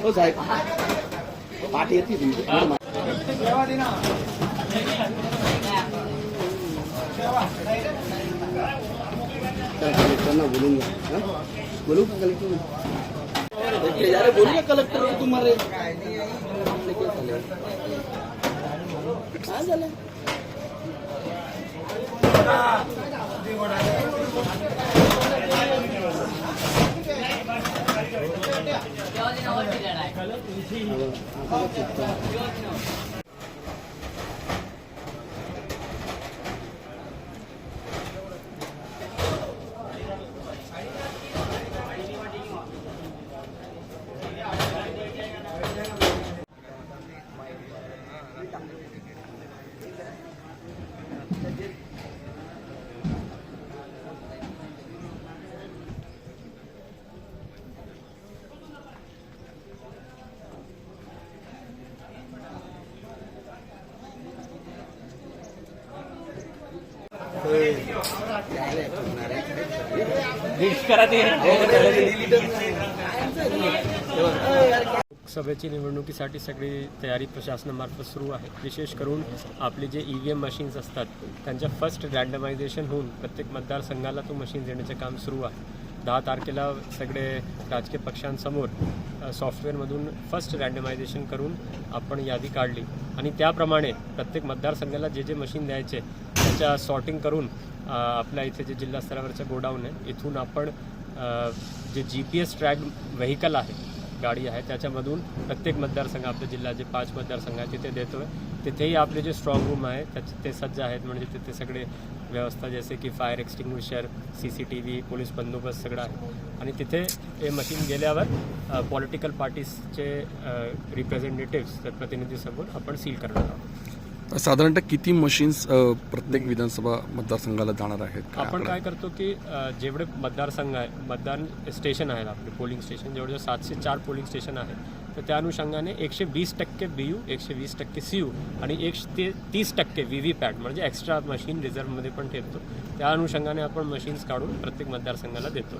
हो साहेब पाठी येते तुमची कलेक्टरना बोलून घ्या बोलू का कलेक्टर यार बोलू का कलेक्टर तुम्हाला काय झालं लोकसभेची निवडणुकीसाठी सगळी तयारी प्रशासनामार्फत सुरू आहे. विशेष करून आपले जे EVM मशीन्स असतात त्यांच्या फर्स्ट रँडमायझेशन होऊन प्रत्येक मतदारसंघाला तो मशीन देण्याचे काम सुरू आहे. 10 तारखेला सगळे राजकीय पक्षांसमोर सॉफ्टवेअरमधून फर्स्ट रँडमायझेशन करून आपण यादी काढली आणि त्याप्रमाणे प्रत्येक मतदारसंघाला जे जे मशीन द्यायचे त्याच्या सॉर्टिंग करून आपल्या इथे जे जिल्हा स्तरावरचं गोडाऊन आहे इथून आपण जे GPS ट्रॅक व्हेकल आहे गाडी आहे त्याच्यामधून प्रत्येक मतदारसंघ आपल्या जिल्ह्यात जे 5 मतदारसंघ आहेत तिथे देतो आहे. तिथेही आपले जे स्ट्रॉंग रूम आहे ते सज्ज आहेत म्हणजे तिथे सगळे व्यवस्था जसे की फायर एक्सटिंग्विशर CCTV पोलीस बंदोबस्त सगळं आहे आणि तिथे हे मशीन गेल्यावर पॉलिटिकल पार्टीजचे रिप्रेझेंटेटिव्स प्रतिनिधीसमोर आपण सील करणार आहोत. साधारणतः किती मशीन्स प्रत्येक विधानसभा मतदारसंघाला जाणार आहेत? आपण काय करतो की जेवढे मतदारसंघ आहे मतदान स्टेशन आहेत आपले पोलिंग स्टेशन जेवढे 704 पोलिंग स्टेशन आहेत तर त्या अनुषंगाने 120% BU 120% CU आणि 130% VVPAT म्हणजे एक्स्ट्रा मशीन रिझर्व्हमध्ये पण ठेवतो. त्या अनुषंगाने आपण मशीन्स काढून प्रत्येक मतदारसंघाला देतो.